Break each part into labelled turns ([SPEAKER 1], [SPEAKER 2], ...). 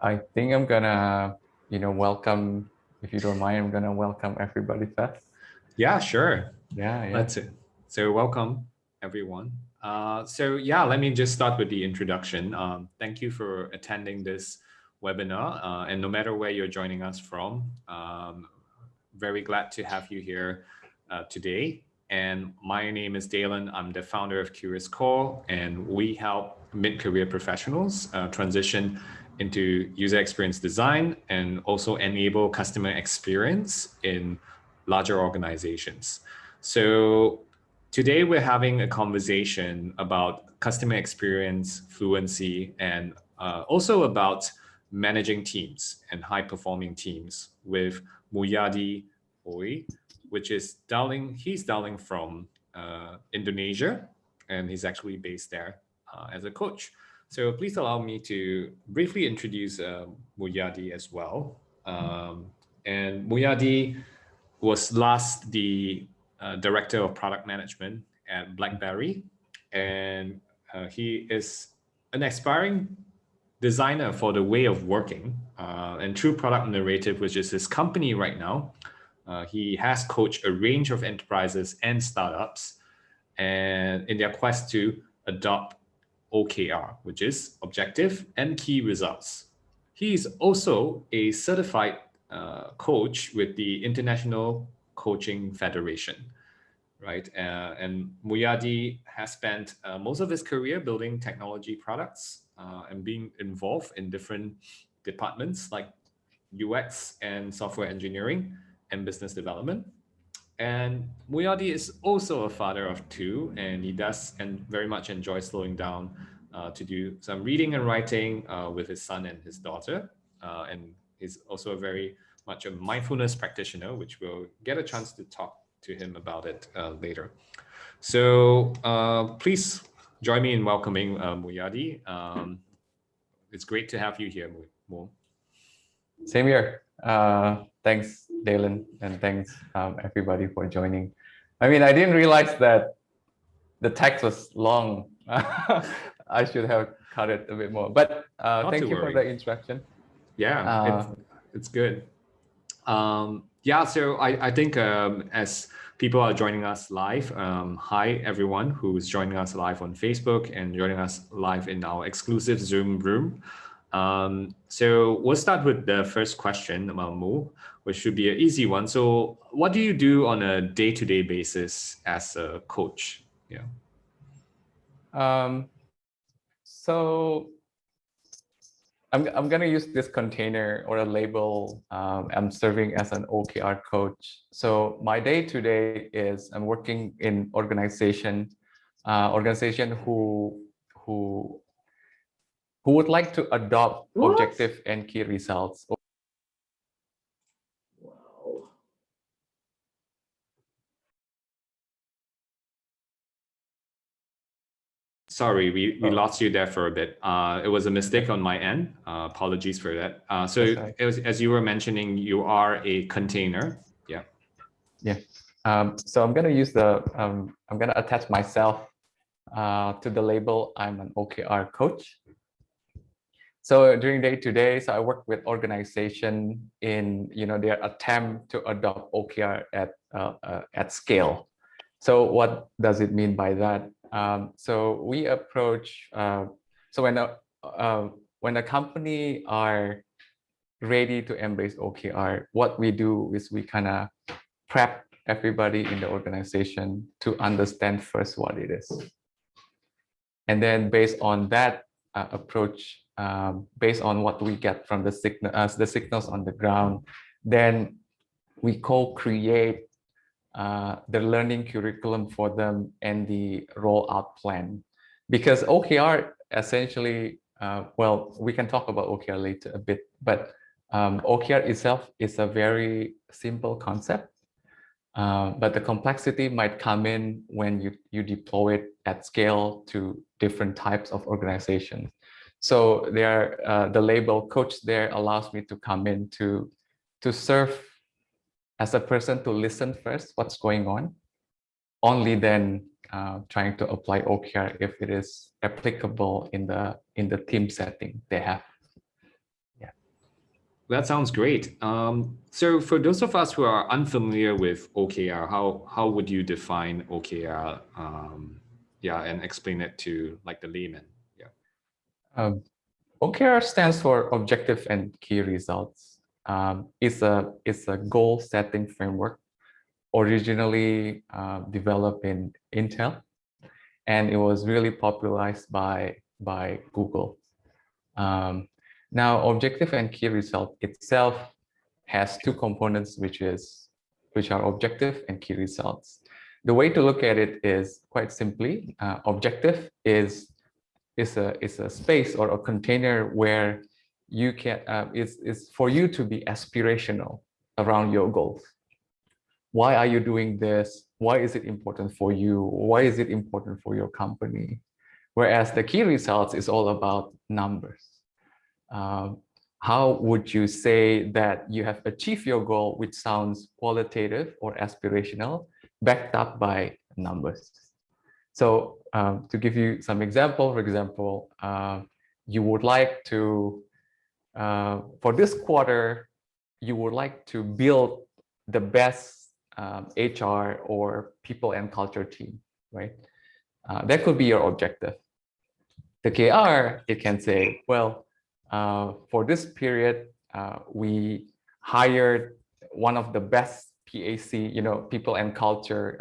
[SPEAKER 1] I think I'm gonna, welcome, if you don't mind, I'm gonna welcome everybody first.
[SPEAKER 2] Yeah, sure.
[SPEAKER 1] Yeah.
[SPEAKER 2] That's it. So welcome, everyone. Let me just start with the introduction. Thank you for attending this webinar. And no matter where you're joining us from, very glad to have you here today. And my name is Daylon. I'm the founder of CuriousCore, and we help mid-career professionals transition into user experience design and also enable customer experience in larger organizations. So today we're having a conversation about customer experience, fluency, and also about managing teams and high-performing teams with Mulyadi, which is he's dialing from Indonesia, and he's actually based there as a coach. So please allow me to briefly introduce Mulyadi as well. And Mulyadi was last the director of product management at BlackBerry, and he is an aspiring designer for the way of working and True Product Narrative, which is his company right now. He has coached a range of enterprises and startups and in their quest to adopt OKR, which is objective and key results. He is also a certified coach with the International Coaching Federation, right? And Mulyadi has spent most of his career building technology products and being involved in different departments like UX and software engineering and business development. And Mulyadi is also a father of two, and he does and very much enjoys slowing down to do some reading and writing with his son and his daughter. And he's also a very much a mindfulness practitioner, which we'll get a chance to talk to him about it later. So please join me in welcoming Mulyadi. It's great to have you here, Mu.
[SPEAKER 1] Same here. Thanks, Daylon, and thanks everybody for joining. I mean, I didn't realize that the text was long. I should have cut it a bit more, but thank you for the introduction.
[SPEAKER 2] Yeah, it's good. So I think as people are joining us live, hi everyone who's joining us live on Facebook and joining us live in our exclusive Zoom room. So we'll start with the first question, Mu, which should be an easy one. So what do you do on a day-to-day basis as a coach? Yeah.
[SPEAKER 1] So I'm going to use this container or a label. I'm serving as an OKR coach. So my day-to-day is I'm working in organization who would like to adopt objective and key results.
[SPEAKER 2] Wow. Sorry, we lost you there for a bit. It was a mistake on my end. Apologies for that. So as you were mentioning, you are a container. Yeah.
[SPEAKER 1] Yeah. So I'm going to use I'm going to attach myself to the label. I'm an OKR coach. So during day-to-day, so I work with organization in their attempt to adopt OKR at scale. So what does it mean by that? So we approach. So when a company are ready to embrace OKR, what we do is we kind of prep everybody in the organization to understand first what it is, and then based on that approach. Based on what we get from the signals on the ground, then we co-create the learning curriculum for them and the rollout plan. Because OKR essentially, well, we can talk about OKR later a bit, but OKR itself is a very simple concept. But the complexity might come in when you deploy it at scale to different types of organizations. So the label coach there allows me to come in to serve as a person to listen first what's going on, only then trying to apply OKR if it is applicable in the team setting they have. Yeah.
[SPEAKER 2] That sounds great. So for those of us who are unfamiliar with OKR, how would you define OKR? Yeah, and explain it to like the layman. Yeah.
[SPEAKER 1] Um, OKR stands for Objective and Key Results. It's a goal setting framework originally developed in Intel, and it was really popularized by Google. Um, Now, objective and key result itself has two components, which are objective and key results. The way to look at it is quite simply, objective is a space or a container where you can is for you to be aspirational around your goals. Why are you doing this? Why is it important for you? Why is it important for your company? Whereas the key results is all about numbers. Um, how would you say that you have achieved your goal, which sounds qualitative or aspirational, backed up by numbers? So to give you some example, for example, you would like to, for this quarter, you would like to build the best HR or people and culture team, right? That could be your objective. The KR, it can say, well, for this period, we hired one of the best PAC, people and culture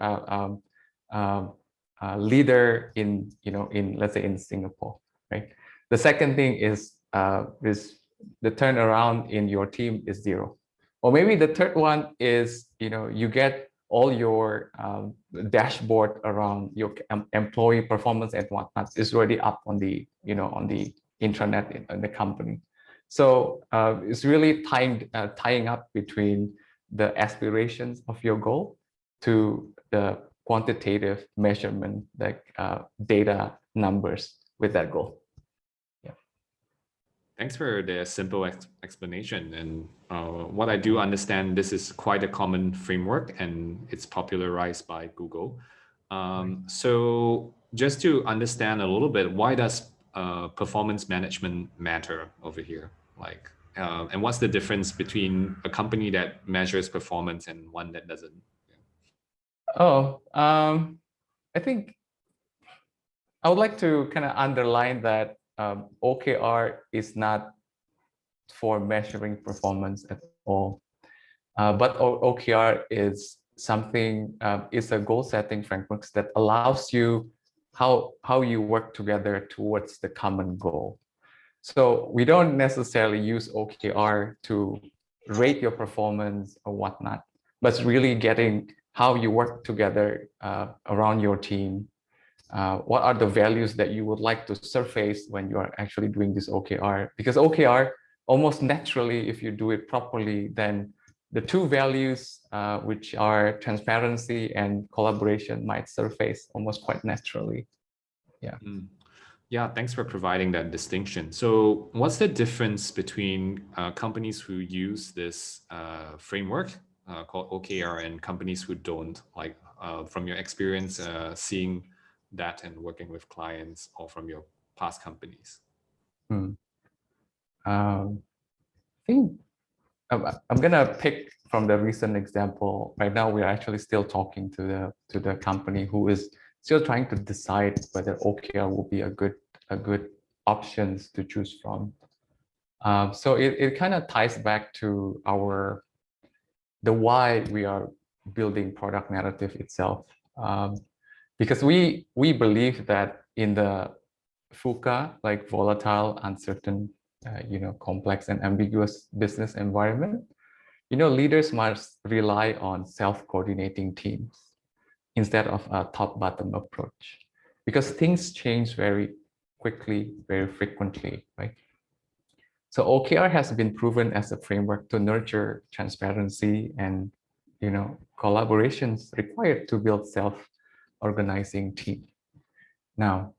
[SPEAKER 1] leader in let's say in Singapore, right? The second thing is the turnaround in your team is 0, or maybe the third one is you get all your dashboard around your employee performance and whatnot is already up on the on the intranet in the company. So it's really tying up between the aspirations of your goal to the quantitative measurement, like data numbers with that goal. Yeah.
[SPEAKER 2] Thanks for the simple explanation. And what I do understand, this is quite a common framework and it's popularized by Google. So just to understand a little bit, why does performance management matter over here? Like, and what's the difference between a company that measures performance and one that doesn't?
[SPEAKER 1] Oh, I think I would like to kind of underline that OKR is not for measuring performance at all. But OKR is something, is a goal setting framework that allows you how you work together towards the common goal. So we don't necessarily use OKR to rate your performance or whatnot, but it's really getting how you work together around your team. What are the values that you would like to surface when you are actually doing this OKR? Because OKR, almost naturally, if you do it properly, then the two values, which are transparency and collaboration, might surface almost quite naturally. Yeah.
[SPEAKER 2] Yeah, thanks for providing that distinction. So what's the difference between companies who use this framework called OKR and companies who don't? Like from your experience seeing that and working with clients or from your past companies?
[SPEAKER 1] I think I'm gonna pick from the recent example. Right now, we are actually still talking to the company who is still trying to decide whether OKR will be a good options to choose from. So it kind of ties back to the why we are building product narrative itself, because we believe that in the VUCA, like volatile, uncertain, complex and ambiguous business environment, leaders must rely on self-coordinating teams instead of a top-bottom approach, because things change very quickly, very frequently, right? So OKR has been proven as a framework to nurture transparency and collaborations required to build self-organizing team. Now,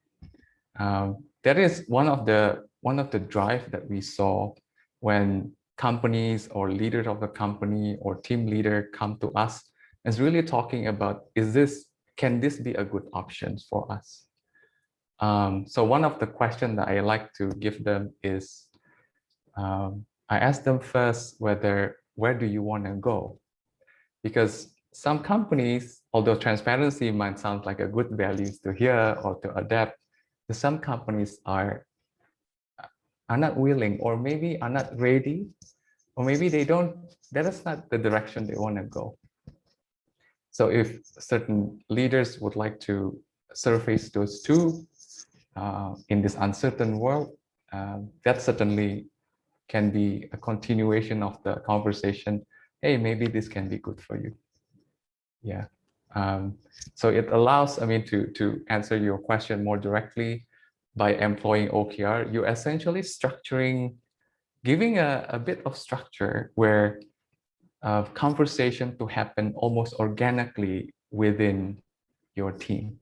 [SPEAKER 1] that is one of the drive that we saw when companies or leaders of the company or team leader come to us is really talking about, can this be a good option for us? So one of the questions that I like to give them is, I ask them first where do you want to go? Because some companies, although transparency might sound like a good values to hear or to adapt, some companies are not willing, or maybe are not ready, or maybe they don't, that is not the direction they want to go. So if certain leaders would like to surface those two in this uncertain world, that certainly can be a continuation of the conversation. Hey, maybe this can be good for you. Yeah. So it allows, I mean, to answer your question more directly, by employing OKR, you're essentially structuring, giving a bit of structure where conversation to happen almost organically within your team.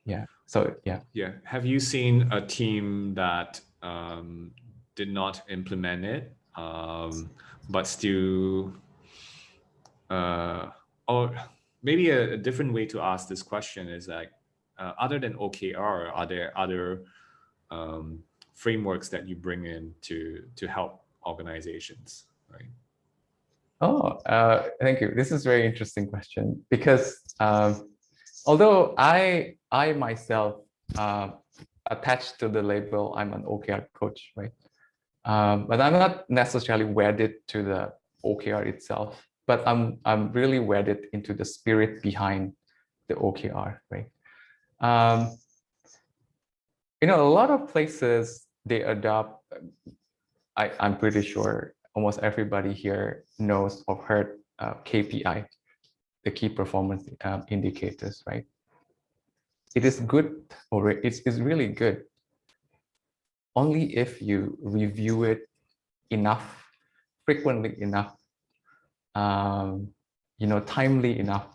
[SPEAKER 1] Yeah. So yeah.
[SPEAKER 2] Yeah. Have you seen a team that did not implement it, but still, or maybe a different way to ask this question is like, other than OKR, are there other frameworks that you bring in to help organizations, right?
[SPEAKER 1] Oh, thank you. This is a very interesting question, because although I myself attached to the label, I'm an OKR coach, right? But I'm not necessarily wedded to the OKR itself, but I'm really wedded into the spirit behind the OKR, right? You know, a lot of places they adopt. I'm pretty sure almost everybody here knows or heard KPI, the key performance indicators, right? It is good, or it's really good only if you review it enough, frequently enough, you know, timely enough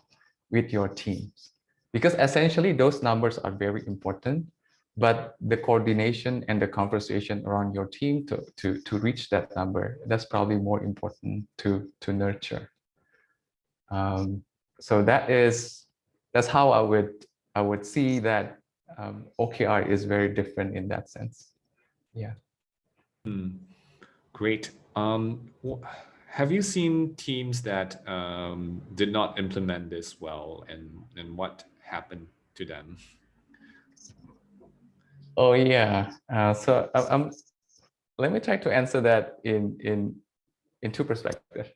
[SPEAKER 1] with your teams, because essentially those numbers are very important, but the coordination and the conversation around your team to reach that number, that's probably more important to nurture. So that's how I would see that OKR is very different in that sense. Yeah.
[SPEAKER 2] Great. Have you seen teams that did not implement this well, and what happened to them?
[SPEAKER 1] Oh yeah. So let me try to answer that in two perspectives.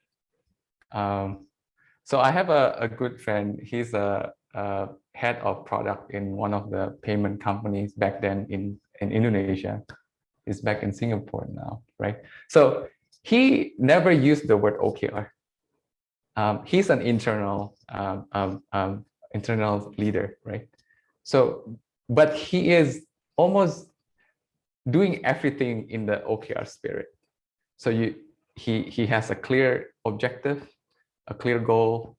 [SPEAKER 1] So I have a good friend. He's a head of product in one of the payment companies back then in Indonesia. He's back in Singapore now, right? So he never used the word OKR. He's an internal leader, right? So, but he is almost doing everything in the OKR spirit. So he has a clear objective, a clear goal,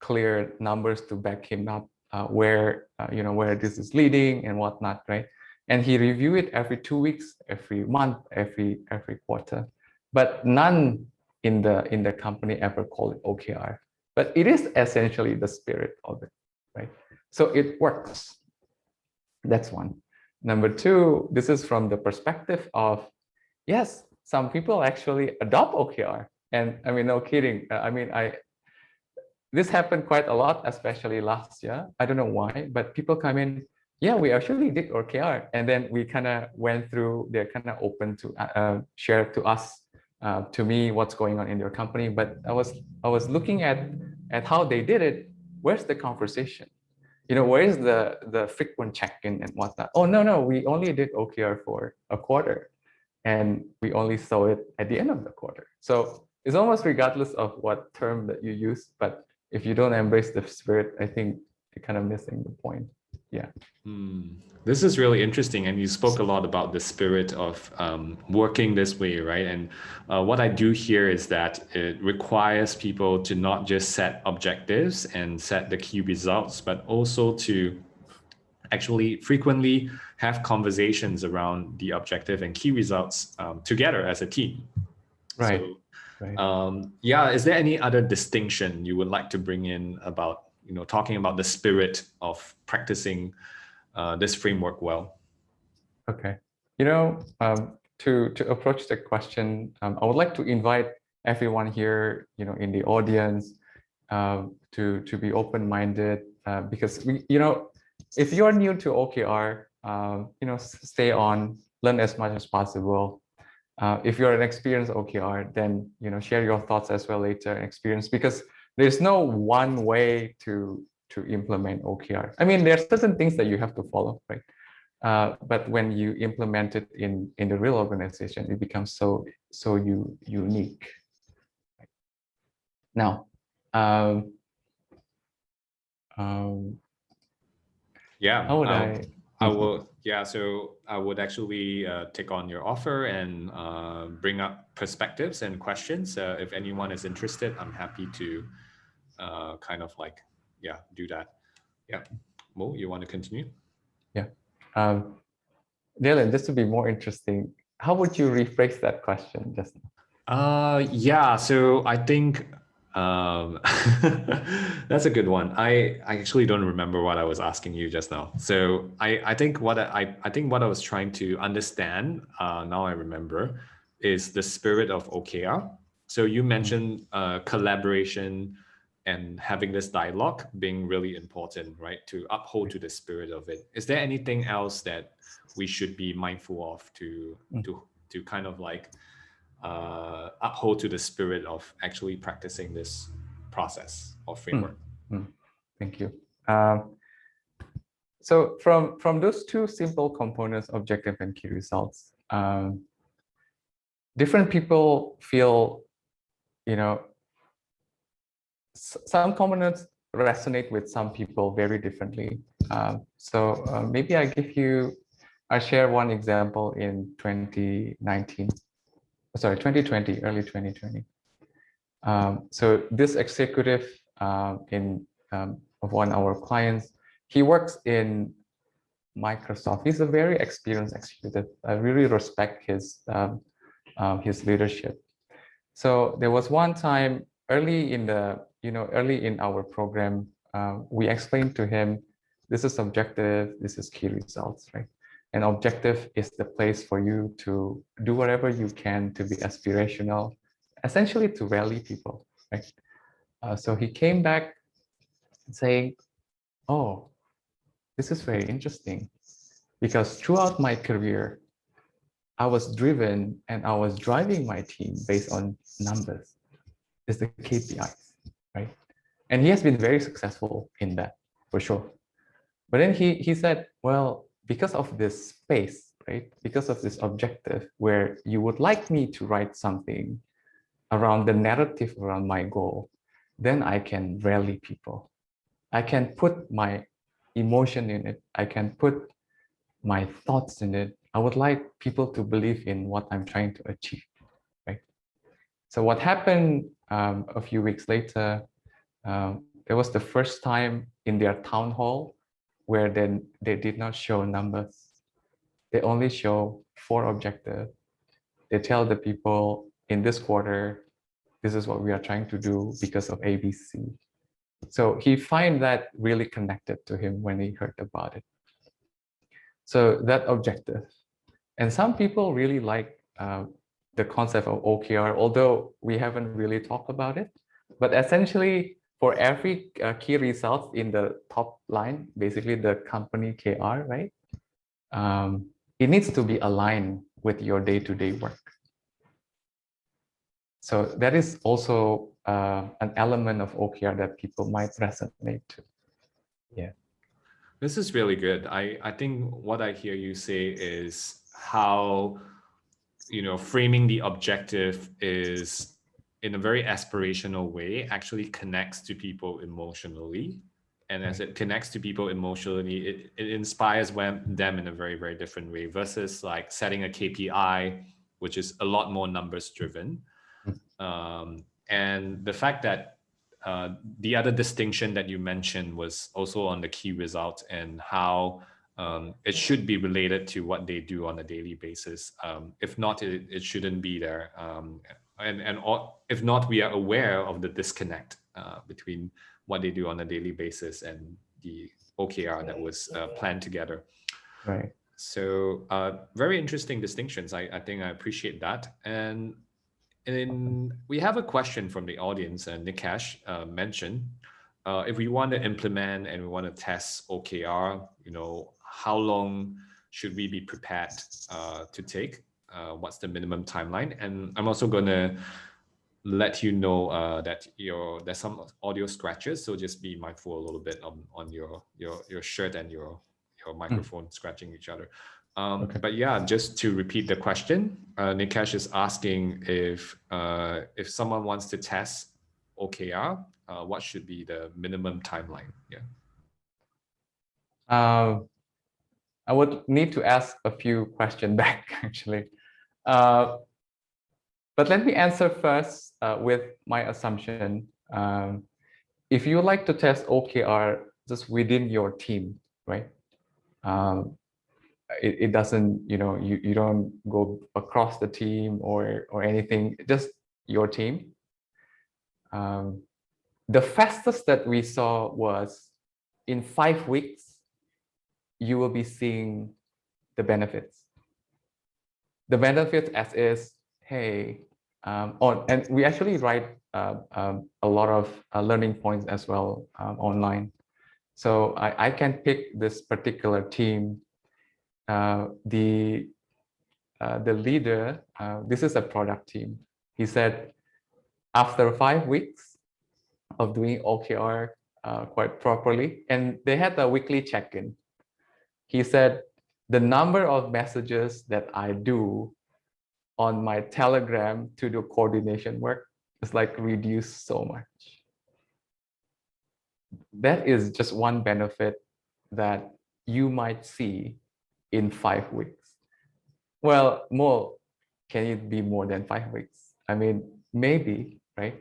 [SPEAKER 1] clear numbers to back him up, where you know, where this is leading and whatnot, right? And he review it every 2 weeks, every month, every quarter. But none in the company ever call it OKR. But it is essentially the spirit of it, right? So it works. That's one. Number two, this is from the perspective of, yes, some people actually adopt OKR. And I mean, no kidding. This happened quite a lot, especially last year. I don't know why, but people come in, yeah, we actually did OKR. And then we kind of went through, they're kind of open to share to us, to me, what's going on in their company. But I was looking at how they did it. Where's the conversation? You know, where is the frequent check-in and whatnot? Oh, no, we only did OKR for a quarter, and we only saw it at the end of the quarter. So it's almost regardless of what term that you use, but if you don't embrace the spirit, I think you're kind of missing the point. Yeah.
[SPEAKER 2] This is really interesting, and you spoke a lot about the spirit of working this way, right? And what I do here is that it requires people to not just set objectives and set the key results, but also to actually frequently have conversations around the objective and key results together as a team.
[SPEAKER 1] Right.
[SPEAKER 2] So,
[SPEAKER 1] right.
[SPEAKER 2] Yeah, is there any other distinction you would like to bring in about, you know, talking about the spirit of practicing this framework well?
[SPEAKER 1] Okay. You know, to approach the question, I would like to invite everyone here, in the audience, to be open-minded, because if you're new to OKR, stay on, learn as much as possible. If you're an experienced OKR, then share your thoughts as well later and experience, because there's no one way to implement OKR. I mean, there are certain things that you have to follow, right? But when you implement it in the real organization, it becomes so unique. Now,
[SPEAKER 2] yeah,
[SPEAKER 1] how would
[SPEAKER 2] I will. Yeah, so I would actually take on your offer and bring up perspectives and questions. If anyone is interested, I'm happy to kind of like, do that. Yeah, Mo, you want to continue?
[SPEAKER 1] Yeah, Daylon, just to be more interesting, how would you rephrase that question just now?
[SPEAKER 2] Yeah, so I think that's a good one. I actually don't remember what I was asking you just now. So I think what I was trying to understand, now I remember, is the spirit of OKR. So you mentioned collaboration and having this dialogue being really important, right? To uphold to the spirit of it. Is there anything else that we should be mindful of to kind of like uphold to the spirit of actually practicing this process or framework?
[SPEAKER 1] Thank you. So from those two simple components, objective and key results, different people feel, some components resonate with some people very differently. Maybe I share one example in 2020, early 2020. So this executive of one of our clients, he works in Microsoft. He's a very experienced executive. I really respect his leadership. So there was one time early in our program, we explained to him, this is objective, this is key results, right? And objective is the place for you to do whatever you can to be aspirational, essentially to rally people, right? So he came back saying, oh, this is very interesting, because throughout my career, I was driven and I was driving my team based on numbers. It's the KPIs, right? And he has been very successful in that, for sure. But then he said, well, because of this space, right? Because of this objective where you would like me to write something around the narrative around my goal, then I can rally people. I can put my emotion in it. I can put my thoughts in it. I would like people to believe in what I'm trying to achieve, right? So what happened a few weeks later, it was the first time in their town hall where then they did not show numbers. They only show 4 objectives. They tell the people in this quarter, this is what we are trying to do because of ABC. So he find that really connected to him when he heard about it. So that objective. And some people really like the concept of OKR, although we haven't really talked about it. But essentially, for every key result in the top line, basically the company KR, right? It needs to be aligned with your day-to-day work. So that is also an element of OKR that people might resonate to. Yeah.
[SPEAKER 2] This is really good. I think what I hear you say is how, framing the objective is in a very aspirational way actually connects to people emotionally. And as it connects to people emotionally, it inspires them in a very, very different way versus like setting a KPI, which is a lot more numbers driven. And the fact that the other distinction that you mentioned was also on the key results and how it should be related to what they do on a daily basis. If not, it shouldn't be there. If not, we are aware of the disconnect between what they do on a daily basis and the OKR that was planned together.
[SPEAKER 1] Right.
[SPEAKER 2] So very interesting distinctions. I think I appreciate that. And we have a question from the audience, and Nikesh mentioned, if we want to implement and we want to test OKR, how long should we be prepared to take? What's the minimum timeline? And I'm also going to let you know that there's some audio scratches, so just be mindful a little bit on your shirt and your microphone scratching each other.
[SPEAKER 1] Okay.
[SPEAKER 2] But yeah, just to repeat the question, Nikesh is asking if someone wants to test OKR, what should be the minimum timeline? Yeah.
[SPEAKER 1] I would need to ask a few questions back, actually. But let me answer first with my assumption. If you like to test OKR just within your team, right? It doesn't, you don't go across the team or anything, just your team. The fastest that we saw was in 5 weeks, you will be seeing the benefits. The benefits as is, hey, and we actually write a lot of learning points as well online. So I can pick this particular team. The leader, this is a product team. He said, after 5 weeks of doing OKR quite properly, and they had a weekly check-in, he said, the number of messages that I do on my Telegram to do coordination work is like reduced so much. That is just one benefit that you might see in 5 weeks. Well, more, can it be more than 5 weeks? I mean, maybe, right?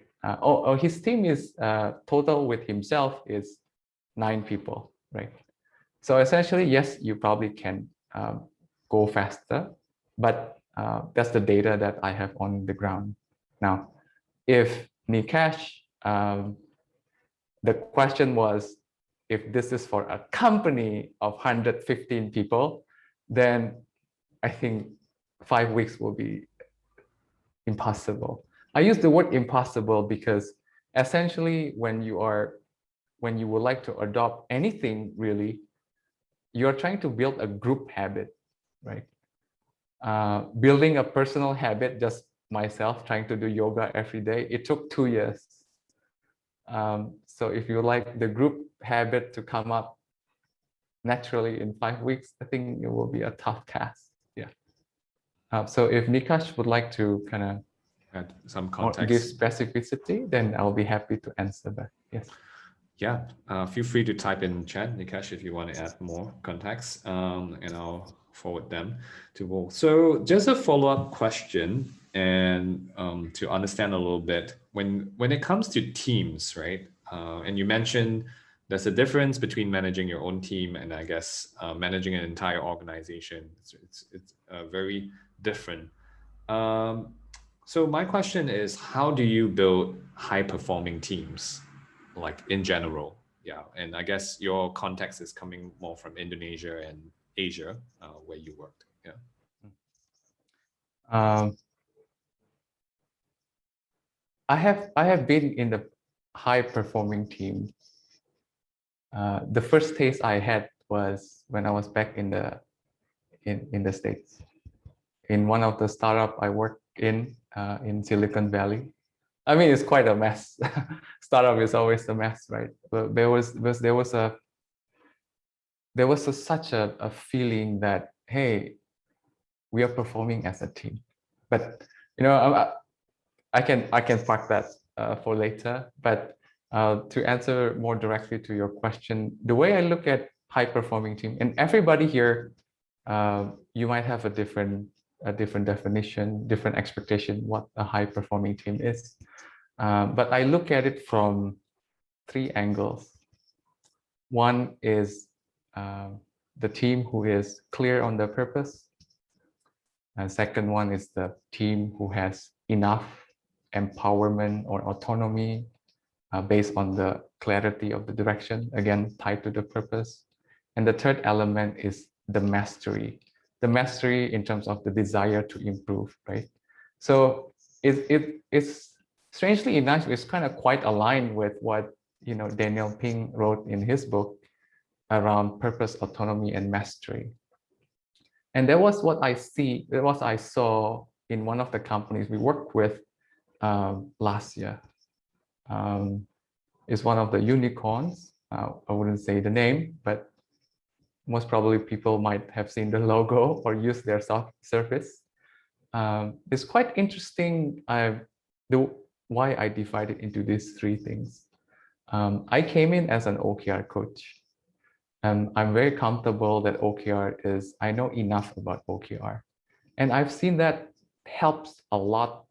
[SPEAKER 1] His team is total with himself is 9 people, right? So essentially, yes, you probably can go faster, but that's the data that I have on the ground. Now, if Nikesh, the question was, if this is for a company of 115 people, then I think 5 weeks will be impossible. I use the word impossible because essentially when you would like to adopt anything really, you're trying to build a group habit, right? Building a personal habit, just myself trying to do yoga every day, it took 2 years. So if you like the group habit to come up naturally in 5 weeks, I think it will be a tough task. Yeah. So if Nikesh would like to kind of
[SPEAKER 2] add some
[SPEAKER 1] or
[SPEAKER 2] context,
[SPEAKER 1] give specificity, then I'll be happy to answer that. Yes.
[SPEAKER 2] Yeah, feel free to type in chat, Nikesh, if you want to add more context, and I'll forward them to Wolf. So just a follow-up question, and to understand a little bit, when it comes to teams, right? And you mentioned there's a difference between managing your own team and I guess managing an entire organization. It's very different. So my question is, how do you build high-performing teams? Like in general, yeah. And I guess your context is coming more from Indonesia and Asia, where you worked. Yeah.
[SPEAKER 1] I have been in the high performing team. The first taste I had was when I was back in the States, in one of the startup I worked in Silicon Valley. I mean, it's quite a mess. Startup is always a mess, right? But there was such a feeling that, hey, we are performing as a team. But I can park that for later. But to answer more directly to your question, the way I look at high performing team, and everybody here, you might have a different definition, different expectation what a high performing team is. But I look at it from 3 angles. One is the team who is clear on their purpose. And second one is the team who has enough empowerment or autonomy based on the clarity of the direction, again, tied to the purpose. And the third element is the mastery. the mastery in terms of the desire to improve, right? So it's strangely enough, it's kind of quite aligned with what Daniel Pink wrote in his book around purpose, autonomy, and mastery. And that was what I saw in one of the companies we worked with last year. It's one of the unicorns. I wouldn't say the name, but most probably people might have seen the logo or used their service. It's quite interesting why I divided into these three things. I came in as an OKR coach. I'm very comfortable that I know enough about OKR. And I've seen that helps a lot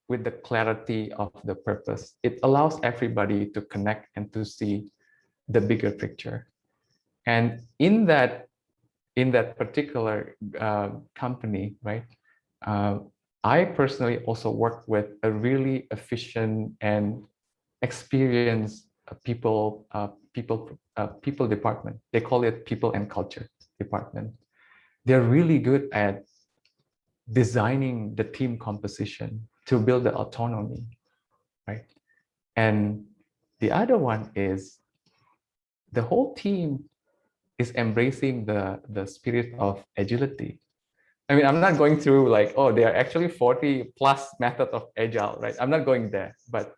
[SPEAKER 1] with the clarity of the purpose. It allows everybody to connect and to see the bigger picture. And in that particular company, right, I personally also work with a really efficient and experienced people department. They call it people and culture department. They're really good at designing the team composition to build the autonomy, right? And the other one is the whole team is embracing the spirit of agility. I mean, I'm not going through like, oh, there are actually 40 plus methods of agile, right? I'm not going there, but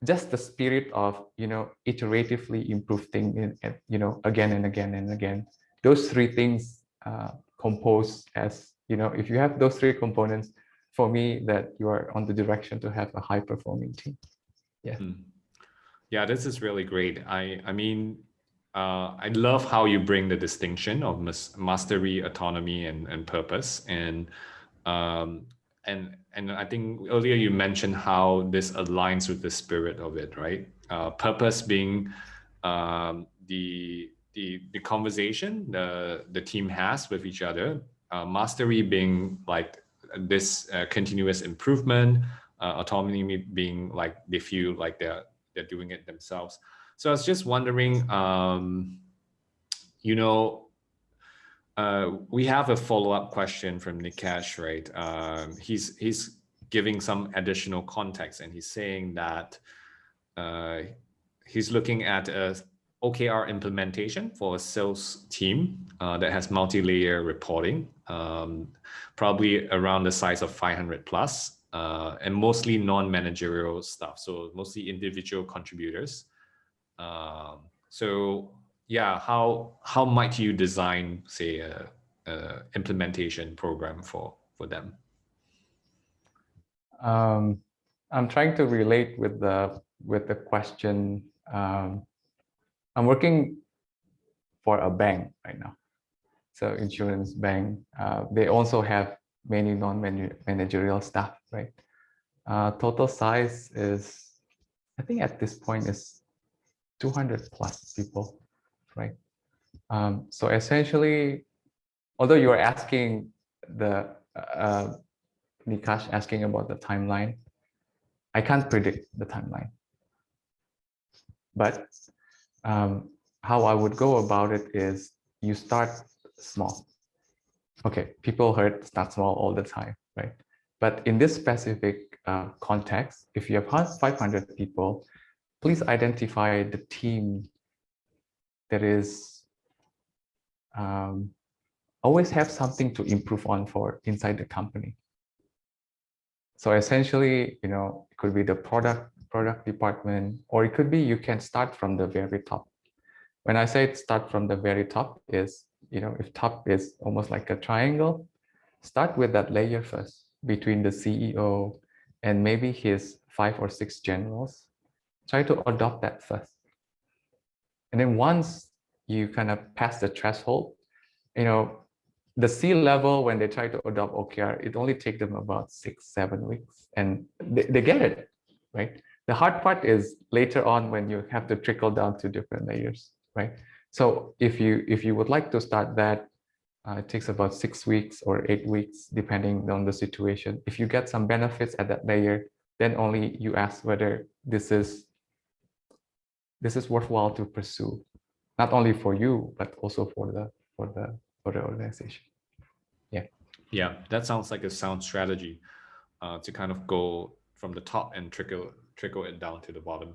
[SPEAKER 1] just the spirit of, iteratively improve things, again and again and again. Those three things compose as, if you have those three components, for me, that you are on the direction to have a high performing team. Yeah.
[SPEAKER 2] Yeah, this is really great. I mean, I love how you bring the distinction of mastery, autonomy, and purpose. And I think earlier you mentioned how this aligns with the spirit of it, right? Purpose being the conversation the team has with each other. Mastery being like this continuous improvement. Autonomy being like they feel like they're doing it themselves. So I was just wondering, we have a follow-up question from Nikesh, right? He's giving some additional context, and he's saying that he's looking at a OKR implementation for a sales team that has multi-layer reporting, probably around the size of 500 plus, and mostly non-managerial stuff. So mostly individual contributors. So yeah, how might you design, say, a implementation program for them?
[SPEAKER 1] I'm trying to relate with the question. I'm working for a bank right now, so insurance bank. They also have many non-managerial staff, right? Total size is, I think at this point, is 200 plus people, right? So essentially, although you are asking Nikash asking about the timeline, I can't predict the timeline. But how I would go about it is you start small. Okay, people heard start small all the time, right? But in this specific context, if you have 500 people, please identify the team that is always have something to improve on for inside the company. So essentially, it could be the product department, or it could be you can start from the very top. When I say start from the very top is, if top is almost like a triangle, start with that layer first between the CEO and maybe his 5 or 6 generals. Try to adopt that first. And then once you kind of pass the threshold, the C-level, when they try to adopt OKR, it only takes them about 6-7 weeks, and they get it, right? The hard part is later on when you have to trickle down to different layers, right? So if you would like to start that, it takes about 6 weeks or 8 weeks, depending on the situation. If you get some benefits at that layer, then only you ask whether this is worthwhile to pursue, not only for you, but also for the organization.
[SPEAKER 2] Yeah, that sounds like a sound strategy to kind of go from the top and trickle it down to the bottom.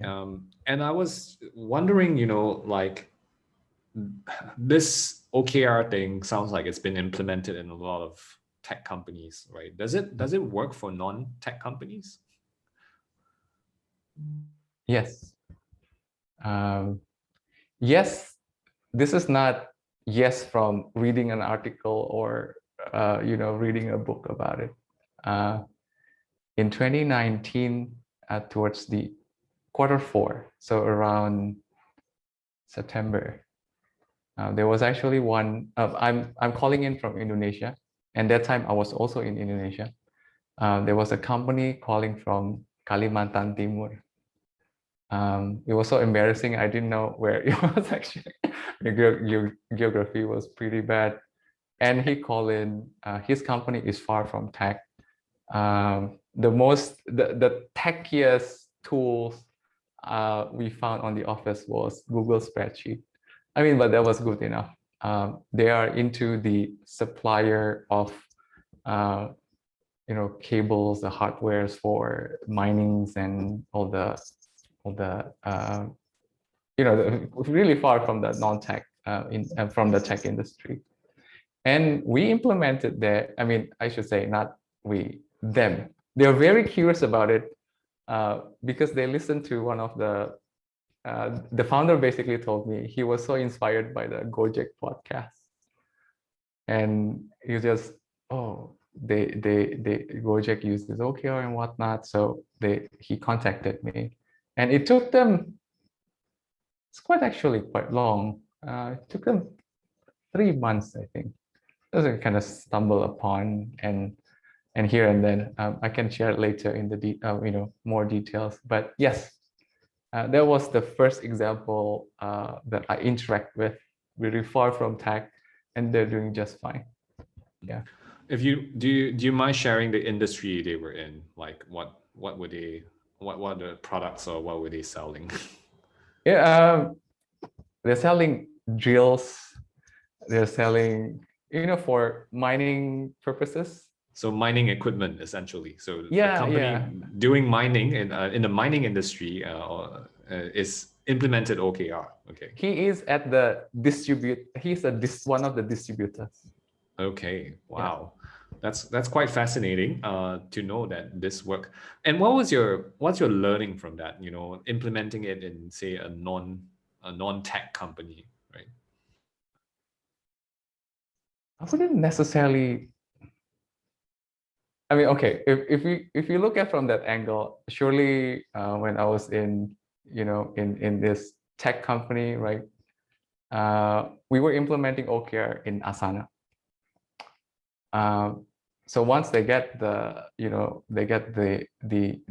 [SPEAKER 1] Yeah.
[SPEAKER 2] And I was wondering, like this OKR thing sounds like it's been implemented in a lot of tech companies, right? Does it work for non-tech companies?
[SPEAKER 1] Yes. Yes, this is not yes from reading an article or reading a book about it. In 2019, towards the Q4, so around September, there was actually one. I'm calling in from Indonesia, and that time I was also in Indonesia. There was a company calling from Kalimantan Timur. It was so embarrassing. I didn't know where it was actually. Geography was pretty bad. And he called in, his company is far from tech. The techiest tools we found on the office was Google spreadsheet. I mean, but that was good enough. They are into the supplier of cables, the hardwares for minings and all the really far from the non-tech from the tech industry. And we implemented that. I mean, I should say not we, them. They're very curious about it because they listened to one of the founder basically told me he was so inspired by the Gojek podcast. And he just, oh, they Gojek uses OKR and whatnot. So he contacted me. And it took them, it's quite long. It took them 3 months, I think. Those are kind of stumble upon and here and then. I can share later in the more details. But yes, that was the first example that I interact with, really far from tech, and they're doing just fine. Yeah.
[SPEAKER 2] If you do you mind sharing the industry they were in? Like what were they, what were the products, or what were they selling?
[SPEAKER 1] Yeah, they're selling drills. They're selling, for mining purposes.
[SPEAKER 2] So mining equipment, essentially. So the
[SPEAKER 1] Yeah,
[SPEAKER 2] company
[SPEAKER 1] yeah.
[SPEAKER 2] doing mining in the mining industry is implemented OKR. Okay.
[SPEAKER 1] He is at the He's one of the distributors.
[SPEAKER 2] Okay.
[SPEAKER 1] Yeah.
[SPEAKER 2] Wow. That's quite fascinating to know that this work. And what's your learning from that? Implementing it in, say, a non-tech company, right?
[SPEAKER 1] I wouldn't necessarily. I mean, okay, if you look at from that angle, surely when I was in in this tech company, right, we were implementing OKR in Asana. So once they get the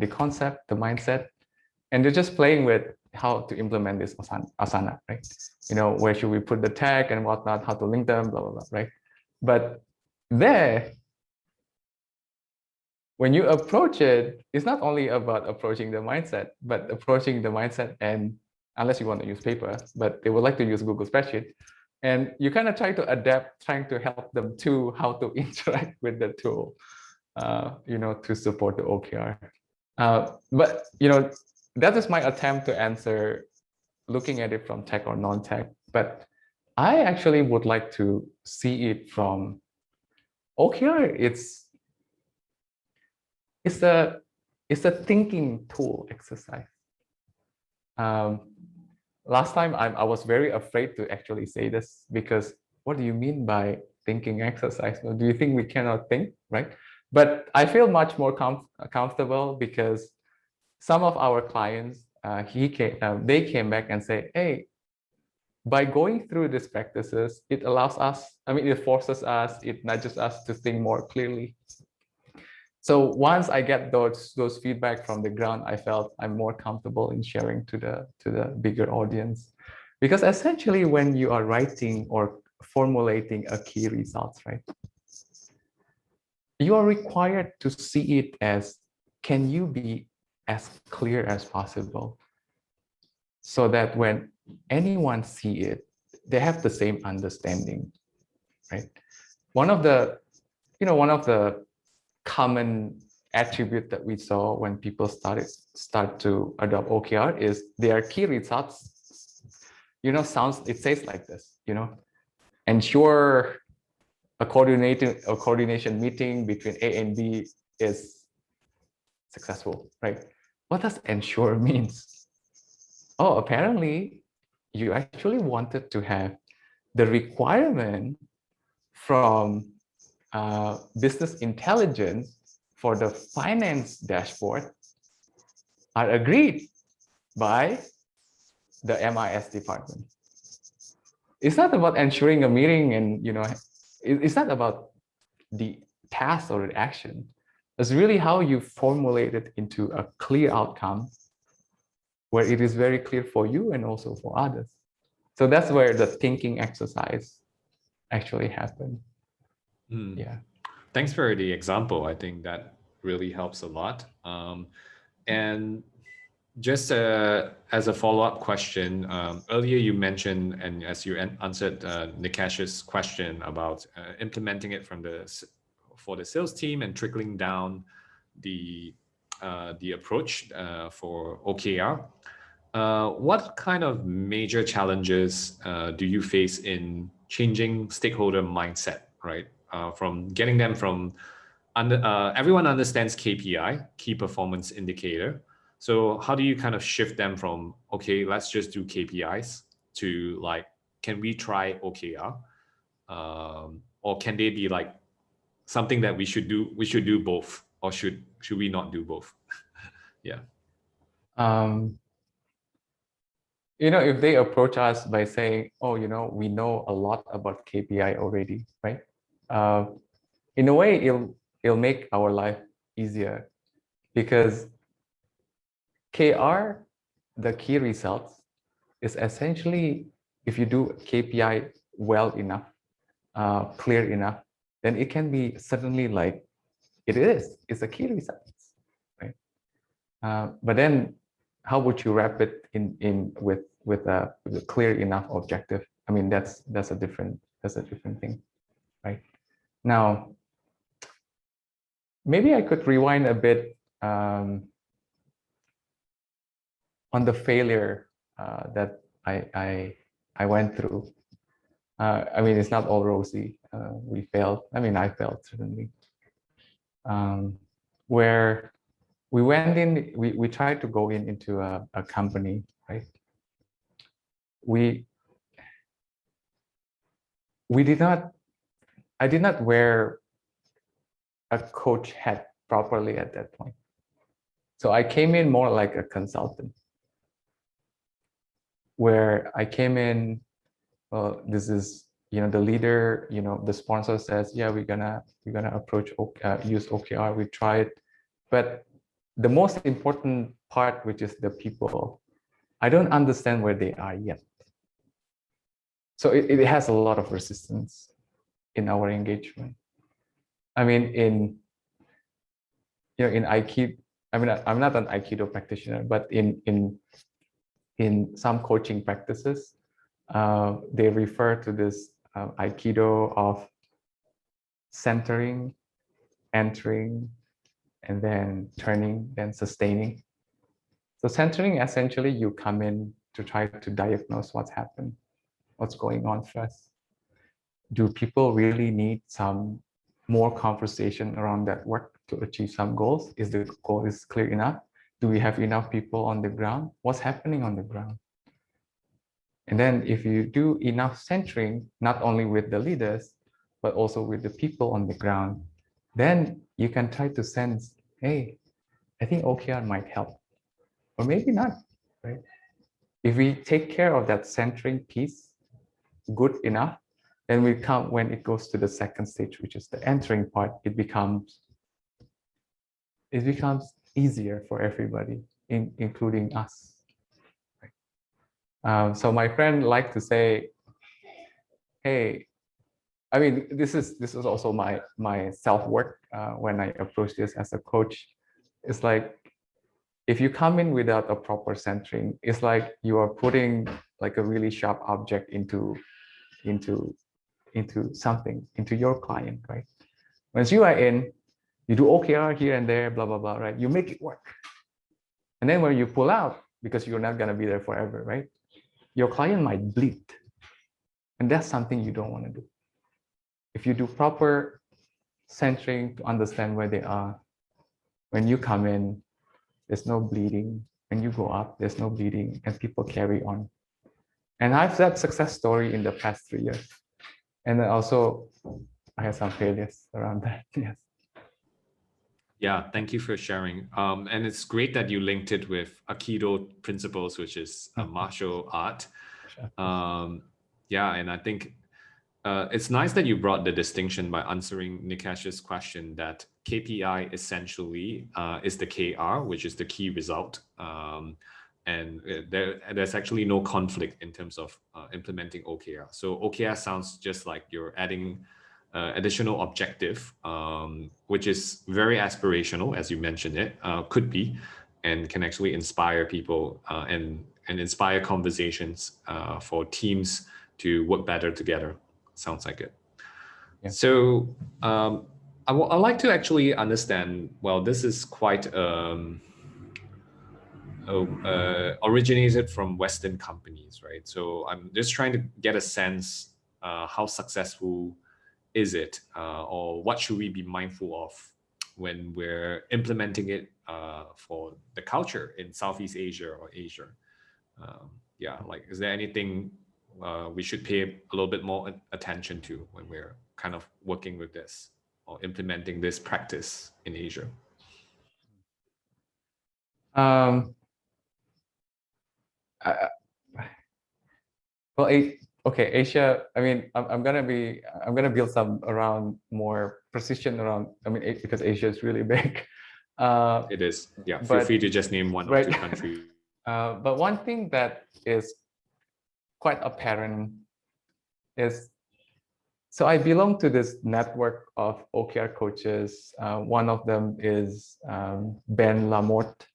[SPEAKER 1] concept, the mindset, and they're just playing with how to implement this Asana, right? Where should we put the tag and whatnot, how to link them, blah blah blah, right? But there, when you approach it, it's not only about approaching the mindset, but approaching the mindset, and unless you want to use paper, but they would like to use Google Spreadsheet. And you kind of try to adapt, trying to help them to how to interact with the tool, to support the OKR. But that is my attempt to answer, looking at it from tech or non-tech. But I actually would like to see it from OKR. It's a thinking tool exercise. Last time I was very afraid to actually say this, because what do you mean by thinking exercise? Well, do you think we cannot think, right? But I feel much more comfortable because some of our clients, they came back and say, hey, by going through these practices, it allows us, it forces us, it nudges us to think more clearly. So once I get those feedback from the ground, I felt I'm more comfortable in sharing to the bigger audience, because essentially when you are writing or formulating a key results, right, you are required to see it as, can you be as clear as possible, so that when anyone see it, they have the same understanding, right? One of the one of the common attribute that we saw when people start to adopt OKR is their key results. It says like this. Ensure a coordination meeting between A and B is successful, right? What does ensure means? Oh, apparently you actually wanted to have the requirement from business intelligence for the finance dashboard are agreed by the MIS department. It's not about ensuring a meeting and, it's not about the task or the action. It's really how you formulate it into a clear outcome where it is very clear for you and also for others. So that's where the thinking exercise actually happened. Yeah.
[SPEAKER 2] Thanks for the example. I think that really helps a lot. And just as a follow-up question, earlier you mentioned, and as you answered Nikesh's question about implementing it for the sales team and trickling down the approach for OKR. What kind of major challenges do you face in changing stakeholder mindset, right? From getting them from everyone understands KPI, key performance indicator. So how do you kind of shift them from, okay, let's just do KPIs to like, can we try OKR? Or can they be like something that we should do both, or should we not do both? Yeah.
[SPEAKER 1] If they approach us by saying, oh, we know a lot about KPI already, right? In a way, it'll make our life easier, because KR, the key results, is essentially, if you do KPI well enough, clear enough, then it can be suddenly like it's a key results, right? But then how would you wrap it in with a clear enough objective? I mean, that's a different thing, right? Now, maybe I could rewind a bit on the failure that I went through. I mean, it's not all rosy. We failed. I mean, I failed certainly. Where we went in, we tried to go into a company, right? I did not wear a coach hat properly at that point. So I came in more like a consultant, where I came in, this is, the leader, the sponsor says, yeah, we're gonna approach, use OKR, we try it. But the most important part, which is the people, I don't understand where they are yet. So it has a lot of resistance in our engagement. I mean, in Aikido, I mean, I'm not an Aikido practitioner, but in some coaching practices, they refer to this Aikido of centering, entering, and then turning, then sustaining. So centering, essentially, you come in to try to diagnose what's happened, what's going on first. Do people really need some more conversation around that work to achieve some goals? Is the goal is clear enough? Do we have enough people on the ground? What's happening on the ground? And then if you do enough centering, not only with the leaders, but also with the people on the ground, then you can try to sense, hey, I think OKR might help, or maybe not, right? If we take care of that centering piece good enough, then when it goes to the second stage, which is the entering part, it becomes easier for everybody, including us. Right? So my friend liked to say, hey, I mean, this is also my self-work when I approach this as a coach. It's like, if you come in without a proper centering, it's like you are putting like a really sharp object into something, into your client, right? Once you are in, you do OKR here and there, blah, blah, blah, right? You make it work. And then when you pull out, because you're not going to be there forever, right? Your client might bleed. And that's something you don't want to do. If you do proper centering to understand where they are, when you come in, there's no bleeding. When you go up, there's no bleeding, and people carry on. And I've had success story in the past 3 years. And then also, I had some failures around that. Yes.
[SPEAKER 2] Yeah, thank you for sharing. And it's great that you linked it with Aikido principles, which is a martial art. Yeah, and I think it's nice that you brought the distinction by answering Nikesh's question that KPI essentially is the KR, which is the key result. And there's actually no conflict in terms of implementing OKR. So OKR sounds just like you're adding additional objective, which is very aspirational, as you mentioned it, could be, and can actually inspire people and inspire conversations for teams to work better together. Sounds like it.
[SPEAKER 1] Yeah.
[SPEAKER 2] So I'd like to actually understand, well, this is quite originated from Western companies, right? So I'm just trying to get a sense how successful is it, or what should we be mindful of when we're implementing it for the culture in Southeast Asia or Asia? Yeah, like, is there anything we should pay a little bit more attention to when we're kind of working with this or implementing this practice in Asia?
[SPEAKER 1] Well, okay, Asia. I mean, I'm gonna build some around more precision around. I mean, because Asia is really big.
[SPEAKER 2] It is. Yeah. Feel free to just name one or two countries.
[SPEAKER 1] But one thing that is quite apparent is, so I belong to this network of OKR coaches. One of them is Ben Lamotte.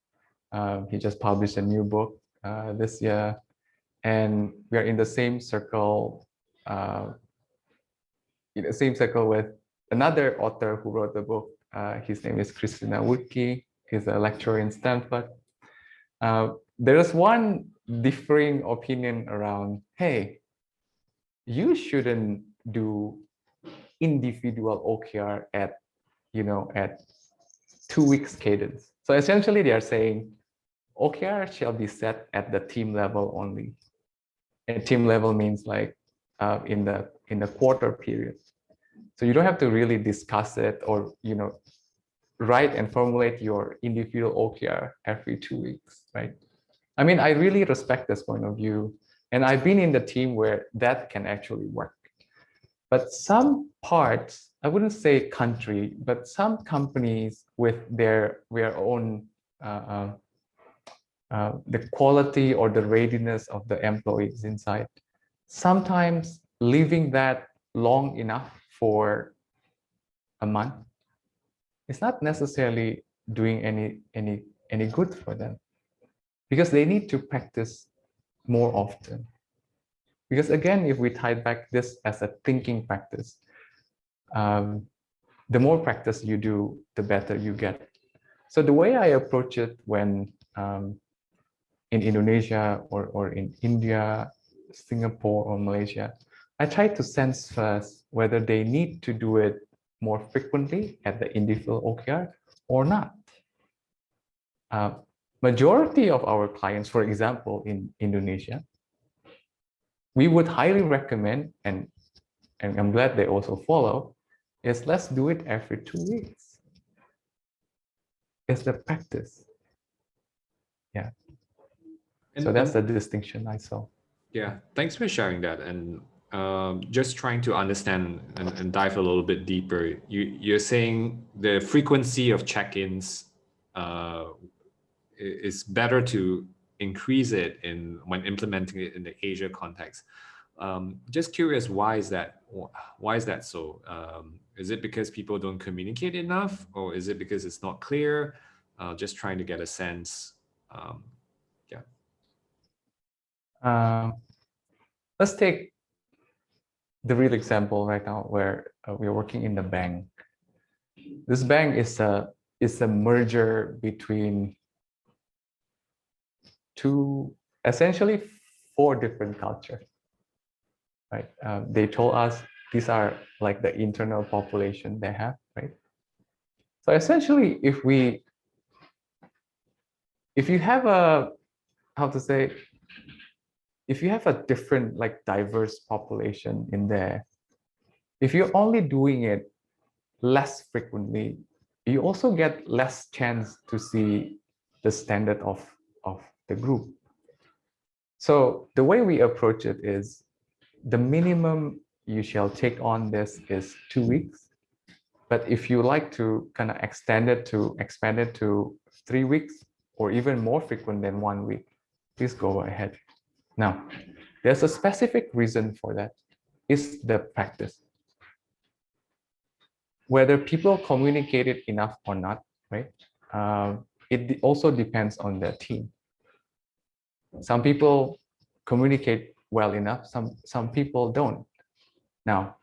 [SPEAKER 1] He just published a new book this year. And we are in the same circle, with another author who wrote the book. His name is Christina Woodkey. He's a lecturer in Stanford. There is one differing opinion around, hey, you shouldn't do individual OKR at 2 weeks cadence. So essentially they are saying OKR shall be set at the team level only. And team level means like in the quarter period. So you don't have to really discuss it or write and formulate your individual OKR every 2 weeks, right? I mean, I really respect this point of view, and I've been in the team where that can actually work. But some parts, I wouldn't say country, but some companies with their own the quality or the readiness of the employees inside, sometimes leaving that long enough for a month is not necessarily doing any good for them, because they need to practice more often. Because again, if we tie back this as a thinking practice, the more practice you do, the better you get. So the way I approach it when in Indonesia or in India, Singapore or Malaysia, I try to sense first whether they need to do it more frequently at the individual OKR or not. Majority of our clients, for example, in Indonesia, we would highly recommend, and I'm glad they also follow, is let's do it every 2 weeks. It's the practice. Yeah. So that's the distinction I saw.
[SPEAKER 2] Yeah, thanks for sharing that. And just trying to understand and dive a little bit deeper. You're saying the frequency of check-ins is better to increase it when implementing it in the Asia context. Just curious, why is that? Why is that so? Is it because people don't communicate enough, or is it because it's not clear? Just trying to get a sense.
[SPEAKER 1] Let's take the real example right now where we are working in the bank. This bank is a merger between essentially four different cultures, right? They told us these are like the internal population they have, right? So essentially, if you have a, how to say, if you have a different, like, diverse population in there, if you're only doing it less frequently, you also get less chance to see the standard of the group. So the way we approach it is the minimum you shall take on this is 2 weeks. But if you like to kind of expand it to 3 weeks or even more frequent than 1 week, please go ahead. Now, there's a specific reason for that. It's the practice. Whether people communicate it enough or not, right? It also depends on their team. Some people communicate well enough, some people don't. Now,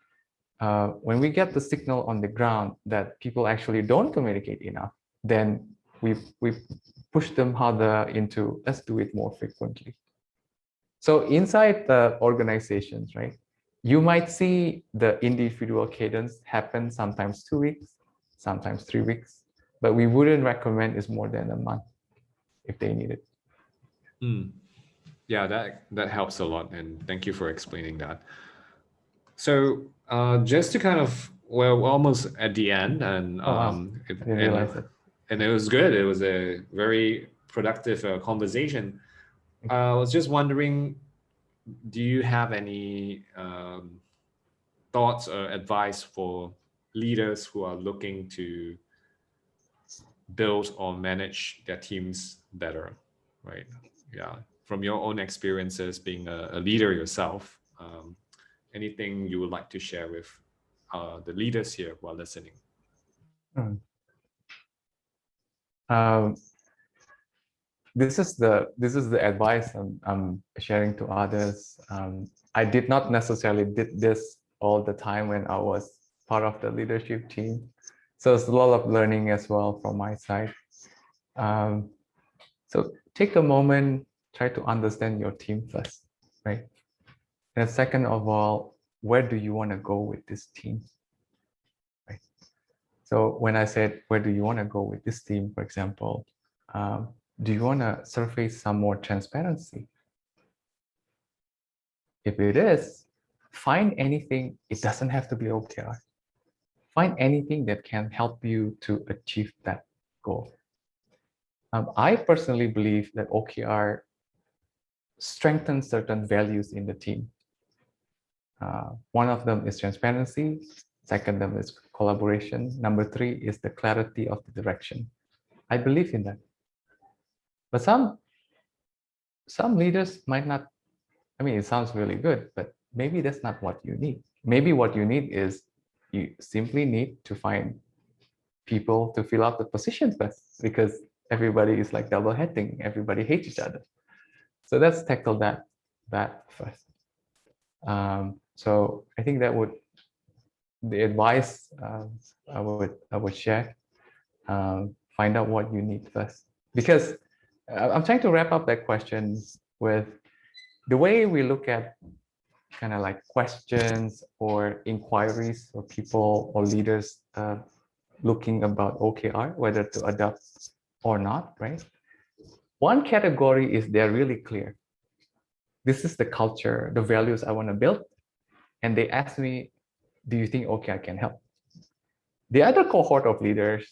[SPEAKER 1] when we get the signal on the ground that people actually don't communicate enough, then we push them harder into, let's do it more frequently. So inside the organizations, right, you might see the individual cadence happen sometimes 2 weeks, sometimes 3 weeks, but we wouldn't recommend it's more than a month if they need it.
[SPEAKER 2] Yeah, that helps a lot, and thank you for explaining that. So just to kind of, well, we're almost at the end, and
[SPEAKER 1] Oh, wow. I didn't realize it.
[SPEAKER 2] And it was good. It was a very productive conversation. I was just wondering, do you have any thoughts or advice for leaders who are looking to build or manage their teams better, right? Yeah, from your own experiences being a leader yourself, anything you would like to share with the leaders here while listening?
[SPEAKER 1] This is the advice I'm sharing to others. I did not necessarily did this all the time when I was part of the leadership team, so it's a lot of learning as well from my side. So take a moment, try to understand your team first, right? And second of all, where do you want to go with this team, right? So when I said, where do you want to go with this team, for example, do you want to surface some more transparency? If it is, find anything. It doesn't have to be OKR. Find anything that can help you to achieve that goal. I personally believe that OKR strengthens certain values in the team. One of them is transparency. Second of them is collaboration. Number 3 is the clarity of the direction. I believe in that. But some leaders might not. I mean, it sounds really good, but maybe that's not what you need. Maybe what you need is you simply need to find people to fill out the positions first, because everybody is like double heading. Everybody hates each other. So let's tackle that first. So I think that would the advice I would share. Find out what you need first, because I'm trying to wrap up that question with the way we look at kind of like questions or inquiries or people or leaders looking about OKR, whether to adopt or not, right? One category is they're really clear. This is the culture, the values I want to build. And they ask me, do you think OKR can help? The other cohort of leaders,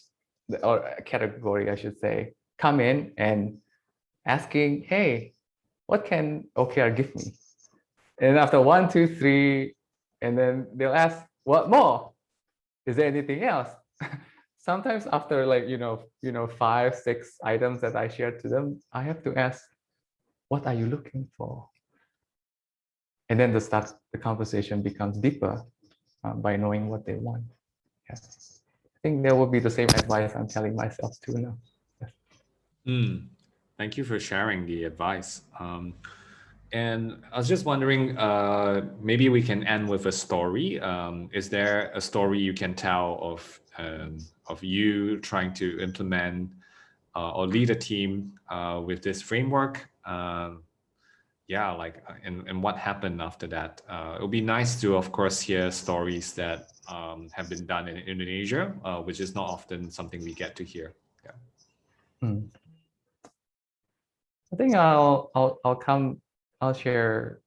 [SPEAKER 1] or category, I should say, come in and asking, hey, what can OKR give me? And after 1, 2, 3, and then they'll ask, what more? Is there anything else? Sometimes after like, 5, 6 items that I shared to them, I have to ask, what are you looking for? And then the conversation becomes deeper by knowing what they want. Yes. I think that would be the same advice I'm telling myself too now. Yes.
[SPEAKER 2] Thank you for sharing the advice. And I was just wondering, maybe we can end with a story. Is there a story you can tell of you trying to implement or lead a team with this framework? Yeah, like, and what happened after that? It would be nice to, of course, hear stories that have been done in Indonesia, which is not often something we get to hear. Yeah.
[SPEAKER 1] I think I'll share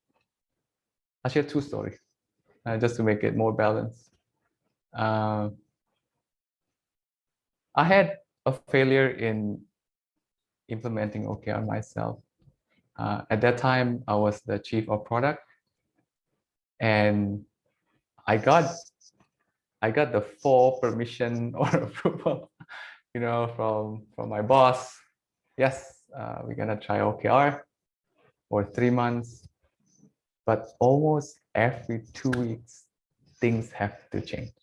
[SPEAKER 1] two stories just to make it more balanced. I had a failure in implementing OKR myself. At that time, I was the chief of product, and I got the full permission or approval, from my boss. Yes, we're gonna try OKR for 3 months, but almost every 2 weeks, things have to change.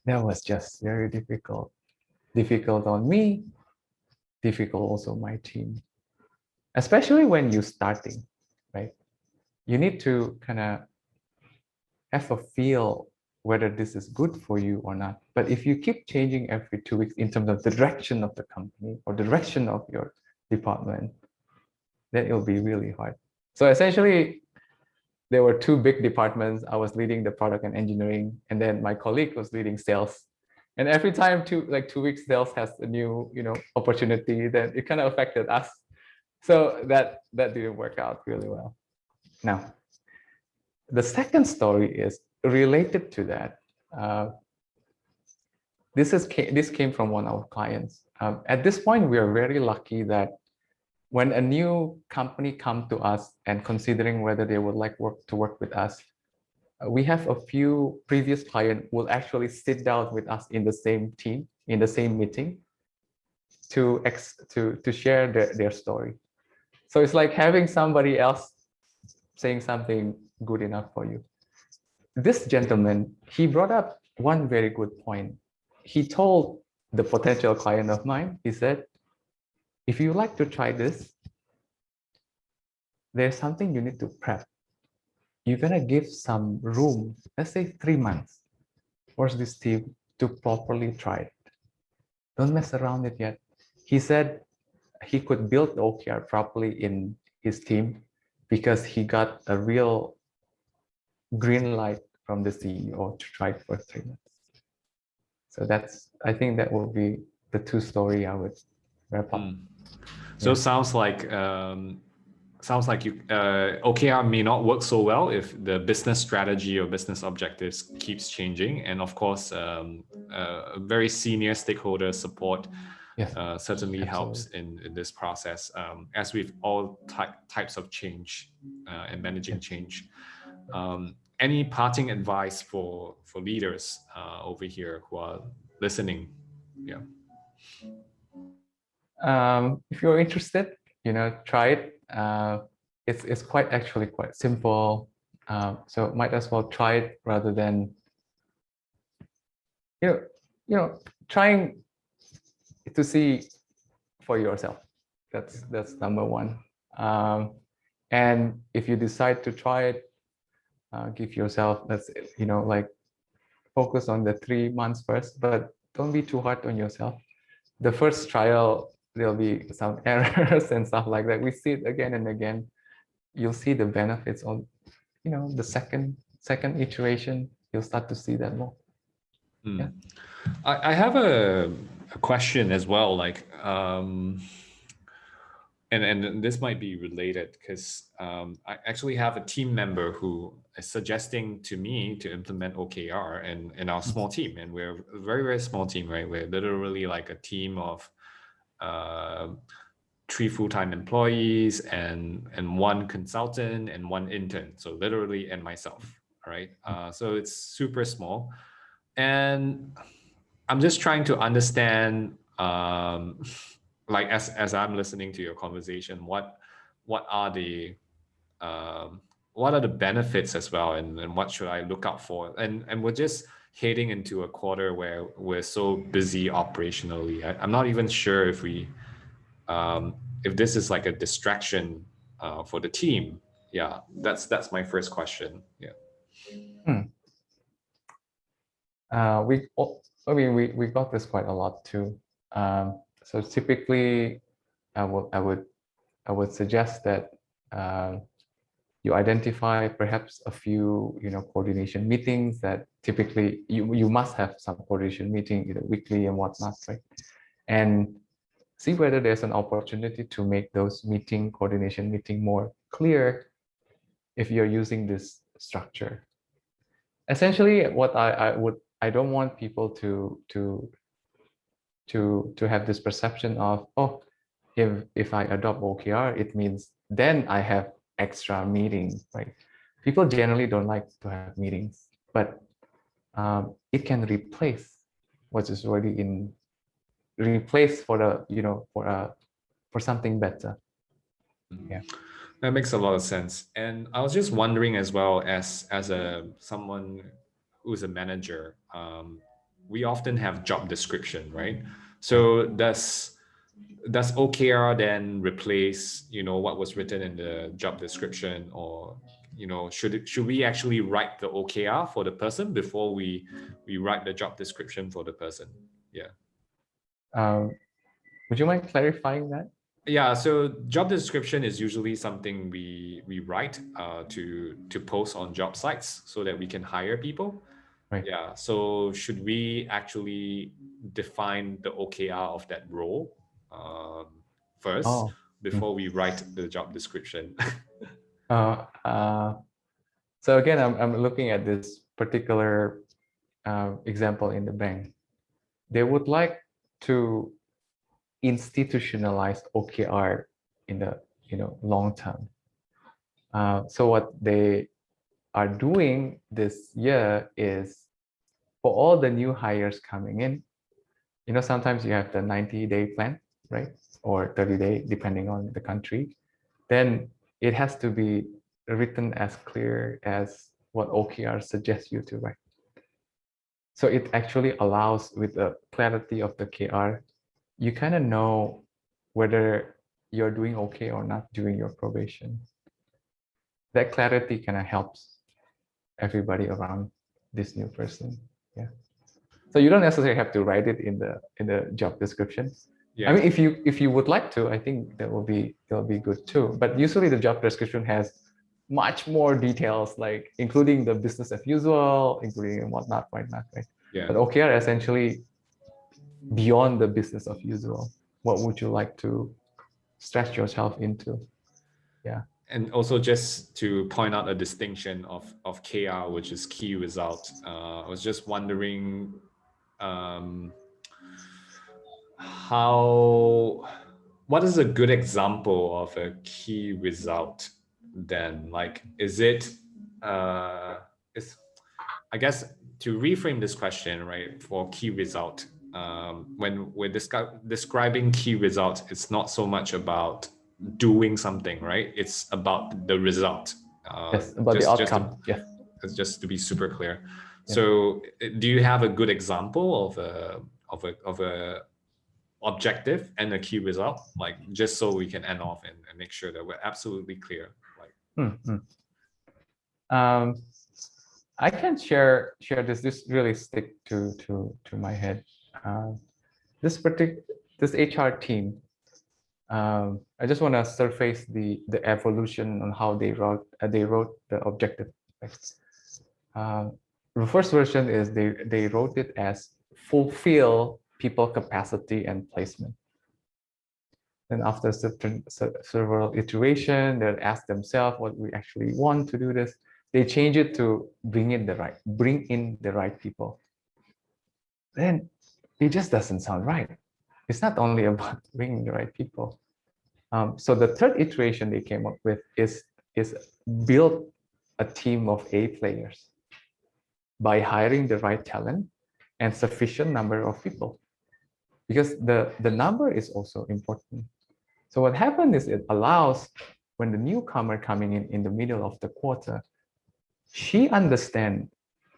[SPEAKER 1] That was just very difficult. Difficult on me, difficult also my team. Especially when you're starting, right? You need to kind of have a feel whether this is good for you or not. But if you keep changing every 2 weeks in terms of the direction of the company or the direction of your department, then it'll be really hard. So essentially, there were two big departments. I was leading the product and engineering, and then my colleague was leading sales. And every time 2 weeks sales has a new opportunity, then it kind of affected us. So that didn't work out really well. Now, the second story is related to that. This came from one of our clients. At this point, we are very lucky that when a new company come to us and considering whether they would like to work with us, we have a few previous clients will actually sit down with us in the same team, in the same meeting, to share their story. So it's like having somebody else saying something good enough for you. This gentleman, he brought up one very good point. He told the potential client of mine, he said, if you like to try this, there's something you need to prep. You're gonna give some room, let's say 3 months, for this team to properly try it. Don't mess around it yet. He said he could build the OKR properly in his team because he got a real green light from the CEO to try it for 3 months. So I think that will be the two story I would wrap up.
[SPEAKER 2] So sounds like you OKR may not work so well if the business strategy or business objectives keeps changing, and of course, a very senior stakeholder support certainly helps in this process, as with all types of change and managing change. Any parting advice for leaders over here who are listening? Yeah.
[SPEAKER 1] If you're interested, try it. It's actually quite simple. So might as well try it rather than trying to see for yourself. That's number one. And if you decide to try it, give yourself focus on the 3 months first, but don't be too hard on yourself. The first trial, there'll be some errors and stuff like that. We see it again and again. You'll see the benefits on, the second iteration. You'll start to see that more. Yeah.
[SPEAKER 2] I have a question as well, like, and this might be related because I actually have a team member who is suggesting to me to implement OKR in our small team, and we're a very, very small team, right? We're literally like a team of 3 full-time employees and 1 consultant and 1 intern, so literally, and myself, right? So it's super small, and I'm just trying to understand, like as I'm listening to your conversation, what are the benefits as well, and what should I look out for? And we're just heading into a quarter where we're so busy operationally. I'm not even sure if we if this is like a distraction for the team? Yeah, that's my first question. Yeah.
[SPEAKER 1] We got this quite a lot too. So typically, I would suggest that you identify perhaps a few coordination meetings that typically you must have some coordination meeting either weekly and whatnot, right? And see whether there's an opportunity to make those coordination meeting more clear if you're using this structure. Essentially, what I don't want people to have this perception of, oh, if I adopt OKR, it means then I have extra meetings, right? People generally don't like to have meetings, but it can replace what is already replace for the for something better. Yeah.
[SPEAKER 2] That makes a lot of sense. And I was just wondering as well, as someone who's a manager, we often have job description, right? So does OKR then replace what was written in the job description, or should we actually write the OKR for the person before we write the job description for the person? Yeah.
[SPEAKER 1] Would you mind clarifying that?
[SPEAKER 2] Yeah, so job description is usually something we write to post on job sites so that we can hire people.
[SPEAKER 1] Right.
[SPEAKER 2] Yeah, so should we actually define the OKR of that role first before we write the job description?
[SPEAKER 1] So again, I'm looking at this particular example in the bank. They would like to institutionalize OKR in the long term. So what they are doing this year is, for all the new hires coming in, sometimes you have the 90-day plan, right? Or 30-day, depending on the country. Then it has to be written as clear as what OKR suggests you to write. So it actually allows, with the clarity of the KR, you kind of know whether you're doing okay or not during your probation. That clarity kind of helps everybody around this new person. Yeah. So you don't necessarily have to write it in the job description. Yeah. I mean, if you would like to, I think that will be good too. But usually the job description has much more details, like including the business as usual, including whatnot, right?
[SPEAKER 2] Yeah.
[SPEAKER 1] But OKR essentially beyond the business of usual. What would you like to stretch yourself into? Yeah.
[SPEAKER 2] And also, just to point out a distinction of KR, which is key result. I was just wondering what is a good example of a key result then? Like, is it I guess to reframe this question, right, for key result, when we're describing key results, it's not so much about doing something, right? It's about the result.
[SPEAKER 1] Yes, about the outcome. Yes.
[SPEAKER 2] Just to be super clear. Yeah. So, do you have a good example of a objective and a key result, like, just so we can end off and make sure that we're absolutely clear? Like,
[SPEAKER 1] I can share this. This really stick to my head. This HR team. I just want to surface the evolution on how they wrote the objective. The first version is they wrote it as fulfill people capacity and placement. Then after several iteration, they'll ask themselves what we actually want to do this. They change it to bring in the right people. Then it just doesn't sound right. It's not only about bringing the right people. So the third iteration they came up with is build a team of A players by hiring the right talent and sufficient number of people, because the number is also important. So what happened is it allows, when the newcomer coming in the middle of the quarter, she understands,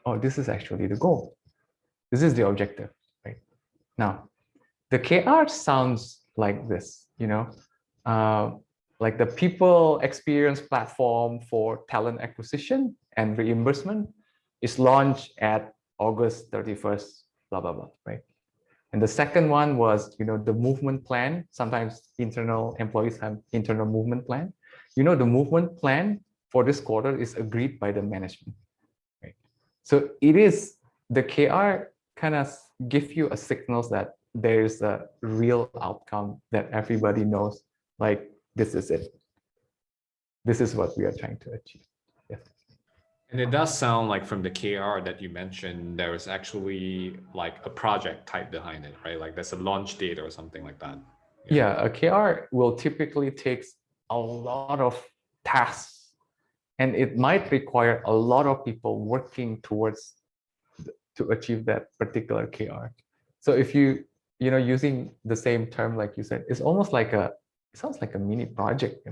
[SPEAKER 1] oh, this is actually the goal. This is the objective, right? Now, the KR sounds like this, like the people experience platform for talent acquisition and reimbursement is launched at August 31st, blah, blah, blah, right? And the second one was, the movement plan. Sometimes internal employees have internal movement plan. The movement plan for this quarter is agreed by the management, right? So it is, the KR kind of give you a signals that there is a real outcome that everybody knows, like, this is it. This is what we are trying to achieve. Yes.
[SPEAKER 2] And it does sound like from the KR that you mentioned, there is actually like a project type behind it, right? Like there's a launch date or something like that.
[SPEAKER 1] Yeah, a KR will typically take a lot of tasks, and it might require a lot of people working towards to achieve that particular KR. So if using the same term like you said, it's almost like it sounds like a mini project.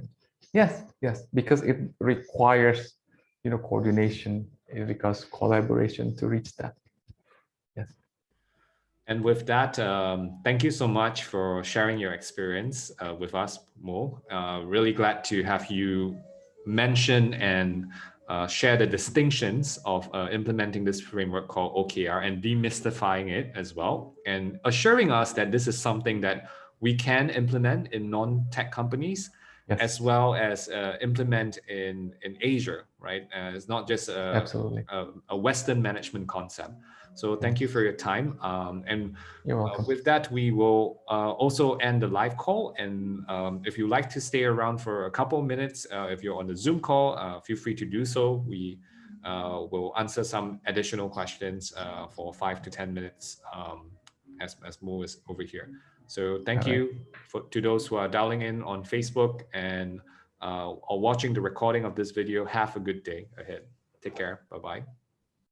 [SPEAKER 1] Yes, because it requires coordination, it requires collaboration to reach that. Yes.
[SPEAKER 2] And with that, thank you so much for sharing your experience with us, Mo. Really glad to have you mention and share the distinctions of implementing this framework called OKR and demystifying it as well, and assuring us that this is something that we can implement in non-tech companies,
[SPEAKER 1] yes,
[SPEAKER 2] as well as implement in Asia, right? It's not just
[SPEAKER 1] absolutely
[SPEAKER 2] a Western management concept. So thank you for your time. And
[SPEAKER 1] you're welcome.
[SPEAKER 2] with that, we will also end the live call. And if you like to stay around for a couple of minutes, if you're on the Zoom call, feel free to do so. We will answer some additional questions for 5 to 10 minutes as Mo is over here. So thank you to those who are dialing in on Facebook and are watching the recording of this video. Have a good day ahead. Take care. Bye-bye.